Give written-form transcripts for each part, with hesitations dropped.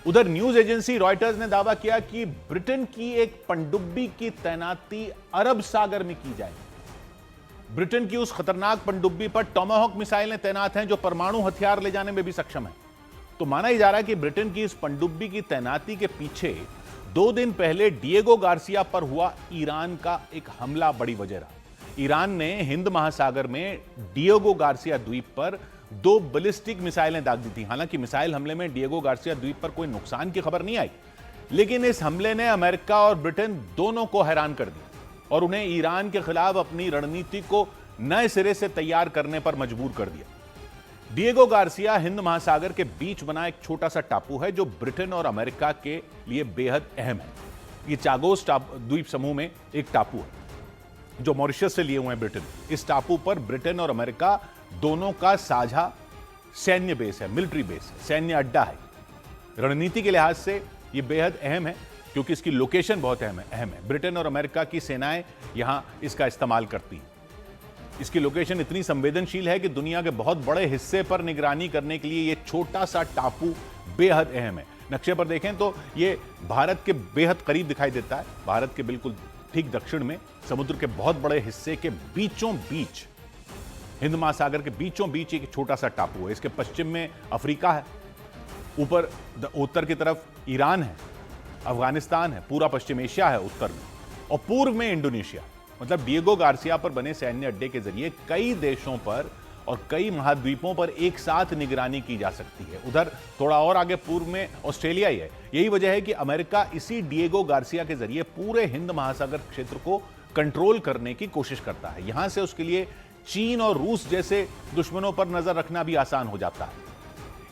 उधर news agency Reuters ने दावा किया कि ब्रिटेन की एक पनडुब्बी की तैनाती अरब सागर में की जाएगी। ब्रिटेन की उस खतरनाक पनडुब्बी पर टॉमाहॉक मिसाइलें तैनात हैं जो परमाणु हथियार ले जाने में भी सक्षम है। तो माना ही जा रहा है कि ब्रिटेन की इस पनडुब्बी की तैनाती के पीछे 2 दिन पहले डिएगो गार्सिया पर हुआ ईरान का एक हमला बड़ी वजह रहा। ईरान ने हिंद महासागर में डिएगो गार्सिया द्वीप पर 2 बैलिस्टिक मिसाइलें दाग दी थी। हालांकि मिसाइल हमले में डिएगो गार्सिया द्वीप पर कोई नुकसान की खबर नहीं आई, लेकिन इस हमले ने अमेरिका और ब्रिटेन दोनों को हैरान कर दिया और उन्हें ईरान के खिलाफ अपनी रणनीति को नए सिरे से तैयार करने पर मजबूर कर दिया। डिएगो गार्सिया हिंद महासागर के बीच बना एक छोटा सा टापू है जो ब्रिटेन और अमेरिका के लिए बेहद अहम है। ये चागोस द्वीप समूह में एक टापू है जो मॉरिशस से लिए हुए हैं ब्रिटेन। इस टापू पर ब्रिटेन और अमेरिका दोनों का साझा सैन्य बेस है, मिलिट्री बेस है, सैन्य अड्डा है। रणनीति के लिहाज से यह बेहद अहम है क्योंकि इसकी लोकेशन बहुत अहम है। ब्रिटेन और अमेरिका की सेनाएं यहां इसका इस्तेमाल करती हैं। इसकी लोकेशन इतनी संवेदनशील है कि दुनिया के बहुत बड़े हिस्से पर निगरानी करने के लिए यह छोटा सा टापू बेहद अहम है। नक्शे पर देखें तो यह भारत के बेहद करीब दिखाई देता है। भारत के बिल्कुल ठीक दक्षिण में समुद्र के बहुत बड़े हिस्से के बीचों बीच, हिंद महासागर के बीचों बीच एक छोटा सा टापू है। इसके पश्चिम में अफ्रीका है, ऊपर उत्तर की तरफ ईरान है, अफगानिस्तान है, पूरा पश्चिम एशिया है उत्तर में, और पूर्व में इंडोनेशिया। मतलब डिएगो गार्सिया पर बने सैन्य अड्डे के जरिए कई देशों पर और कई महाद्वीपों पर एक साथ निगरानी की जा सकती है। उधर थोड़ा और आगे पूर्व में ऑस्ट्रेलिया ही है। यही वजह है कि अमेरिका इसी डिएगो गार्सिया के जरिए पूरे हिंद महासागर क्षेत्र को कंट्रोल करने की कोशिश करता है। यहां से उसके लिए चीन और रूस जैसे दुश्मनों पर नजर रखना भी आसान हो जाता है।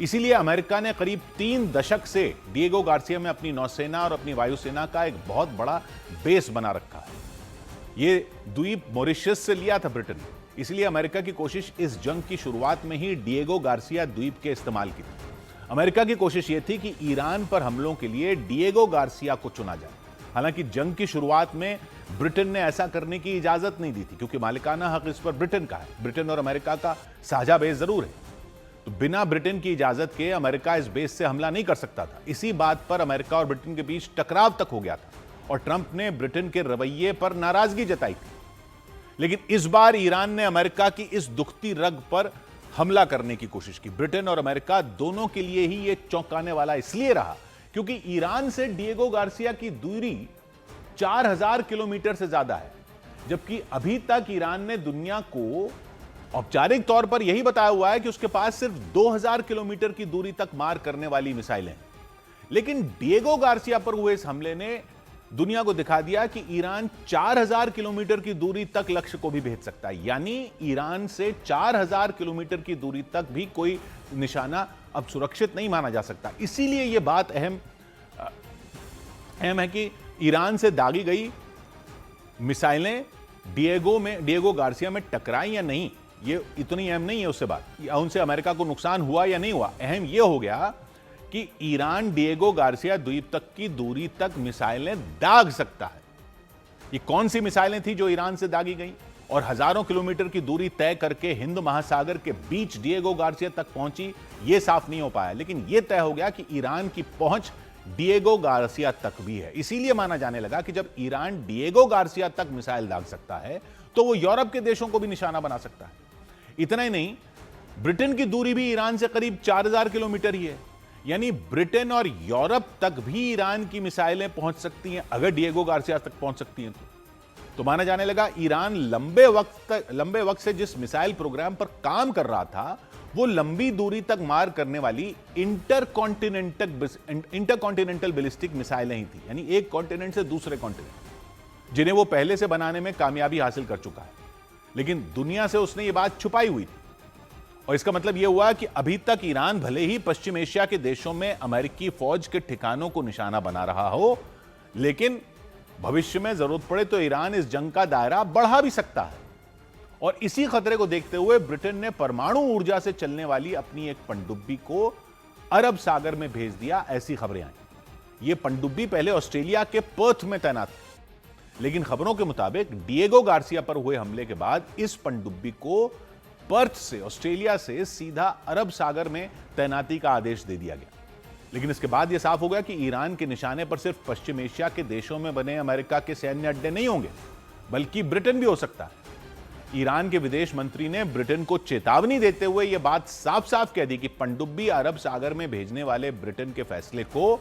इसीलिए अमेरिका ने करीब 3 दशक से डिएगो गार्सिया में अपनी नौसेना और अपनी वायुसेना का एक बहुत बड़ा बेस बना रखा है। ये द्वीप मॉरिशस से लिया था ब्रिटेन ने, इसलिए अमेरिका की कोशिश इस जंग की शुरुआत में ही डिएगो गार्सिया द्वीप के इस्तेमाल की थी। अमेरिका की कोशिश यह थी कि ईरान पर हमलों के लिए डिएगो गार्सिया को चुना जाए। हालांकि जंग की शुरुआत में ब्रिटेन ने ऐसा करने की इजाजत नहीं दी थी क्योंकि मालिकाना हक इस पर ब्रिटेन का है। ब्रिटेन और अमेरिका का साझा बेस जरूर है, तो बिना ब्रिटेन की इजाजत के अमेरिका इस बेस से हमला नहीं कर सकता था। इसी बात पर अमेरिका और ब्रिटेन के बीच टकराव तक हो गया था और ट्रंप ने ब्रिटेन के रवैये पर नाराजगी जताई थी। लेकिन इस बार ईरान ने अमेरिका की इस दुखती रग पर हमला करने की कोशिश की। ब्रिटेन और अमेरिका दोनों के लिए ही यह चौंकाने वाला इसलिए रहा क्योंकि ईरान से डिएगो गार्सिया की दूरी 4000 किलोमीटर से ज्यादा है, जबकि अभी तक ईरान ने दुनिया को औपचारिक तौर पर यही बताया हुआ है कि उसके पास सिर्फ 2000 किलोमीटर की दूरी तक मार करने वाली मिसाइलें हैं। लेकिन डिएगो गार्सिया पर हुए इस हमले ने दुनिया को दिखा दिया कि ईरान 4000 किलोमीटर की दूरी तक लक्ष्य को भी भेज सकता है। यानी ईरान से 4000 किलोमीटर की दूरी तक भी कोई निशाना अब सुरक्षित नहीं माना जा सकता। इसीलिए यह बात अहम है कि ईरान से दागी गई मिसाइलें डिएगो गार्सिया में टकराई या नहीं, ये इतनी अहम नहीं है उससे बात, उनसे अमेरिका को नुकसान हुआ या नहीं हुआ। अहम यह हो गया कि ईरान डिएगो गार्सिया द्वीप तक की दूरी तक मिसाइलें दाग सकता है। ये कौन सी मिसाइलें थी जो ईरान से दागी गई और हजारों किलोमीटर की दूरी तय करके हिंद महासागर के बीच डिएगो गार्सिया तक पहुंची, यह साफ नहीं हो पाया। लेकिन यह तय हो गया कि ईरान की पहुंच डिएगो गार्सिया तक भी है। इसीलिए माना जाने लगा कि जब ईरान डिएगो गार्सिया तक मिसाइल दाग सकता है तो वो यूरोप के देशों को भी निशाना बना सकता है। इतना ही नहीं, ब्रिटेन की दूरी भी ईरान से करीब 4000 किलोमीटर ही है। यानी ब्रिटेन और यूरोप तक भी ईरान की मिसाइलें पहुंच सकती हैं अगर डिएगो गार्सिया तक पहुंच सकती हैं तो माना जाने लगा ईरान लंबे वक्त से जिस मिसाइल प्रोग्राम पर काम कर रहा था वो लंबी दूरी तक मार करने वाली इंटरकॉन्टिनेंटल बैलिस्टिक मिसाइलें ही थी। यानी एक कॉन्टिनेंट से दूसरे कॉन्टिनेंट, जिन्हें वो पहले से बनाने में कामयाबी हासिल कर चुका है। लेकिन दुनिया से उसने ये बात छुपाई हुई थी और इसका मतलब यह हुआ कि अभी तक ईरान भले ही पश्चिम एशिया के देशों में अमेरिकी फौज के ठिकानों को निशाना बना रहा हो, लेकिन भविष्य में जरूरत पड़े तो ईरान इस जंग का दायरा बढ़ा भी सकता है। और इसी खतरे को देखते हुए ब्रिटेन ने परमाणु ऊर्जा से चलने वाली अपनी एक पनडुब्बी को अरब सागर में भेज दिया, ऐसी खबरें आई। यह पनडुब्बी पहले ऑस्ट्रेलिया के पर्थ में तैनात थी, लेकिन खबरों के मुताबिक डिएगो गार्सिया पर हुए हमले के बाद इस पनडुब्बी को पर्थ से, ऑस्ट्रेलिया से सीधा अरब सागर में तैनाती का आदेश दे दिया गया। लेकिन इसके बाद यह साफ हो गया कि ईरान के निशाने पर सिर्फ पश्चिम एशिया के देशों में बने अमेरिका के सैन्य अड्डे नहीं होंगे, बल्कि ब्रिटेन भी हो सकता है। ईरान के विदेश मंत्री ने ब्रिटेन को चेतावनी देते हुए यह बात साफ साफ कह दी कि पनडुब्बी अरब सागर में भेजने वाले ब्रिटेन के फैसले को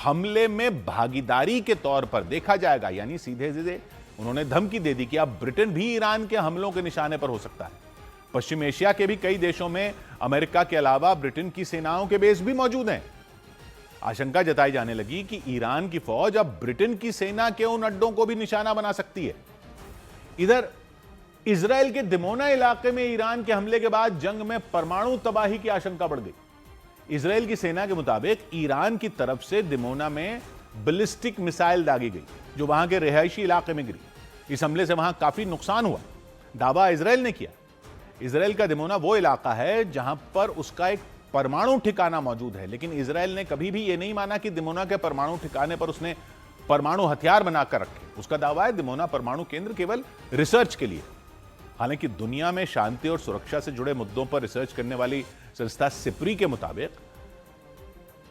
हमले में भागीदारी के तौर पर देखा जाएगा। यानी सीधे सीधे उन्होंने धमकी दे दी कि अब ब्रिटेन भी ईरान के हमलों के निशाने पर हो सकता है। पश्चिम एशिया के भी कई देशों में अमेरिका के अलावा ब्रिटेन की सेनाओं के बेस भी मौजूद हैं। आशंका जताई जाने लगी कि ईरान की फौज अब ब्रिटेन की सेना के उन अड्डों को भी निशाना बना सकती है। इधर इजराइल के दिमोना इलाके में ईरान के हमले के बाद जंग में परमाणु तबाही की आशंका बढ़ गई। इजराइल की सेना के मुताबिक ईरान की तरफ से दिमोना में बैलिस्टिक मिसाइल दागी गई, जो वहां के रिहायशी इलाके में गिरी। इस हमले से वहां काफी नुकसान हुआ, दावा इजराइल ने किया। इजराइल का दिमोना वो इलाका है जहां पर उसका एक परमाणु ठिकाना मौजूद है, लेकिन इजराइल ने कभी भी यह नहीं माना कि दिमोना के परमाणु ठिकाने पर उसने परमाणु हथियार बनाकर रखे। उसका दावा है दिमोना परमाणु केंद्र केवल रिसर्च के लिए। हालांकि दुनिया में शांति और सुरक्षा से जुड़े मुद्दों पर रिसर्च करने वाली संस्था सिप्री के मुताबिक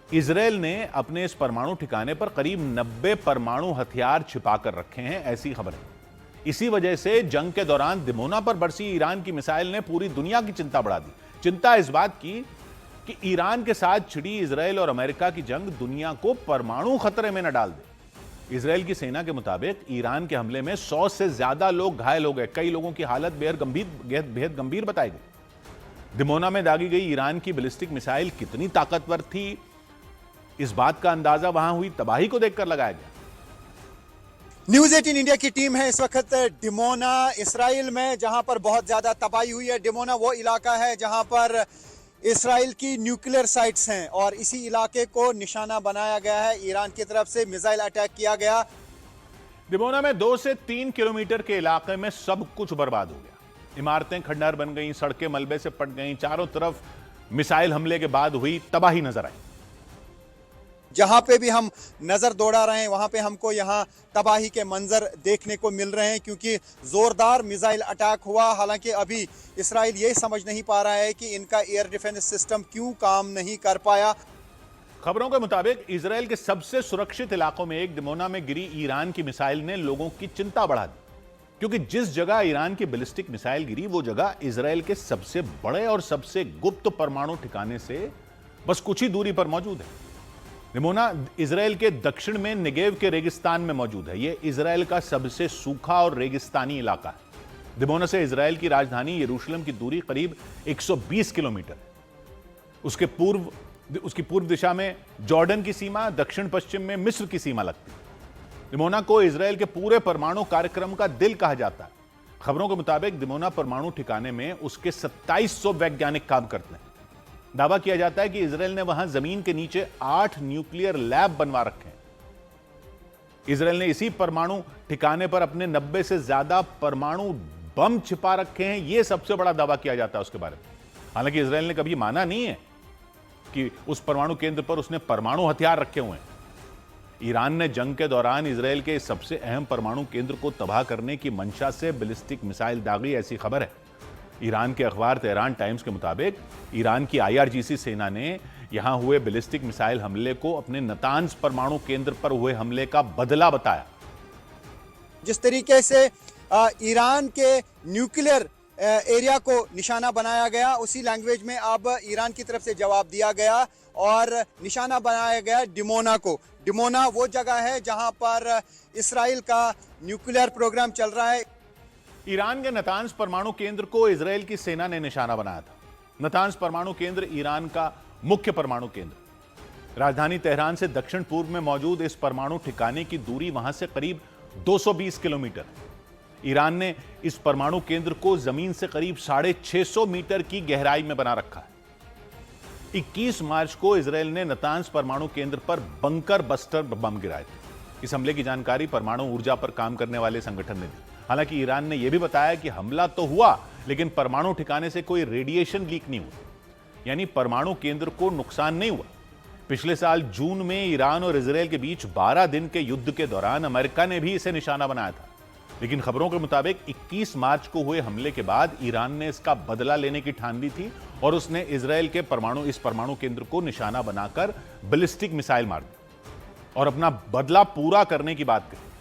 इजराइल ने अपने इस परमाणु ठिकाने पर करीब 90 परमाणु हथियार छिपाकर रखे हैं, ऐसी खबर है। इसी वजह से जंग के दौरान दिमोना पर बरसी ईरान की मिसाइल ने पूरी दुनिया की चिंता बढ़ा दी। चिंता इस बात की कि ईरान के साथ छिड़ी इजराइल और अमेरिका की जंग दुनिया को परमाणु खतरे में न डाल दे। इजराइल की सेना के मुताबिक ईरान के हमले में 100 से ज्यादा लोग घायल हो गए। कई लोगों की हालत बेहद गंभीर बताई गई। दिमोना में दागी गई ईरान की बैलिस्टिक मिसाइल कितनी ताकतवर थी, इस बात का अंदाजा वहां हुई तबाही को देखकर लगाया गया। न्यूज़ 18 इंडिया की टीम है इस वक्त डिमोना इसराइल में, जहां पर बहुत ज्यादा तबाही हुई है। डिमोना वो इलाका है जहां पर इसराइल की न्यूक्लियर साइट्स हैं और इसी इलाके को निशाना बनाया गया है। ईरान की तरफ से मिसाइल अटैक किया गया। दिमोना में 2 से 3 किलोमीटर के इलाके में सब कुछ बर्बाद हो गया। इमारतें खंडहर बन गई, सड़कें मलबे से पट गई। चारों तरफ मिसाइल हमले के बाद हुई तबाही नजर आई। जहां पे भी हम नजर दौड़ा रहे हैं वहां पे हमको यहां तबाही के मंजर देखने को मिल रहे हैं, क्योंकि जोरदार मिसाइल अटैक हुआ। हालांकि अभी इसराइल ये समझ नहीं पा रहा है कि इनका एयर डिफेंस सिस्टम क्यों काम नहीं कर पाया। खबरों के मुताबिक इजराइल के सबसे सुरक्षित इलाकों में एक दिमोना में गिरी ईरान की मिसाइल ने लोगों की चिंता बढ़ा दी, क्योंकि जिस जगह ईरान की बैलिस्टिक मिसाइल गिरी वो जगह इजराइल के सबसे बड़े और सबसे गुप्त परमाणु ठिकाने से बस कुछ ही दूरी पर मौजूद है। दिमोना इजराइल के दक्षिण में नेगेव के रेगिस्तान में मौजूद है। यह इजराइल का सबसे सूखा और रेगिस्तानी इलाका है। दिमोना से इजराइल की राजधानी यरूशलेम की दूरी करीब 120 किलोमीटर है। उसकी पूर्व दिशा में जॉर्डन की सीमा, दक्षिण पश्चिम में मिस्र की सीमा लगती है। दिमोना को इजराइल के पूरे परमाणु कार्यक्रम का दिल कहा जाता है। खबरों के मुताबिक दिमोना परमाणु ठिकाने में उसके 2700 वैज्ञानिक काम करते हैं। दावा किया जाता है कि इजराइल ने वहां जमीन के नीचे 8 न्यूक्लियर लैब बनवा रखे हैं। इजराइल ने इसी परमाणु ठिकाने पर अपने 90 से ज्यादा परमाणु बम छिपा रखे हैं। यह सबसे बड़ा दावा किया जाता है उसके बारे में। हालांकि इजराइल ने कभी माना नहीं है कि उस परमाणु केंद्र पर उसने परमाणु हथियार रखे हुए हैं। ईरान ने जंग के दौरान इजराइल के सबसे अहम परमाणु केंद्र को तबाह करने की मंशा से बैलिस्टिक मिसाइल दागी, ऐसी खबर है। ईरान के अखबार तेहरान टाइम्स के मुताबिक ईरान की IRGC सेना ने यहां हुए बैलिस्टिक मिसाइल हमले को अपने नतांज परमाणु केंद्र पर हुए हमले का बदला बताया। जिस तरीके से ईरान के न्यूक्लियर एरिया को निशाना बनाया गया, उसी लैंग्वेज में अब ईरान की तरफ से जवाब दिया गया और निशाना बनाया गया डिमोना को। डिमोना वो जगह है जहां पर इसराइल का न्यूक्लियर प्रोग्राम चल रहा है। ईरान के नतांज परमाणु केंद्र को इजराइल की सेना ने निशाना बनाया था। नतांज परमाणु केंद्र ईरान का मुख्य परमाणु केंद्र। राजधानी तेहरान से दक्षिण पूर्व में मौजूद इस परमाणु ठिकाने की दूरी वहां से करीब 220 किलोमीटर है। ईरान ने इस परमाणु केंद्र को जमीन से करीब 650 मीटर की गहराई में बना रखा है। 21 मार्च को इजराइल ने नतांज परमाणु केंद्र पर बंकर बस्टर बम गिराए थे। इस हमले की जानकारी परमाणु ऊर्जा पर काम करने वाले संगठन ने दी। हालांकि ईरान ने यह भी बताया कि हमला तो हुआ, लेकिन परमाणु ठिकाने से कोई रेडिएशन लीक नहीं हुआ, यानी परमाणु केंद्र को नुकसान नहीं हुआ। पिछले साल जून में ईरान और इजराइल के बीच 12 दिन के युद्ध के दौरान अमेरिका ने भी इसे निशाना बनाया था। लेकिन खबरों के मुताबिक 21 मार्च को हुए हमले के बाद ईरान ने इसका बदला लेने की ठान ली थी और उसने इजरायल के परमाणु केंद्र को निशाना बनाकर बैलिस्टिक मिसाइल मार दी और अपना बदला पूरा करने की बात कही।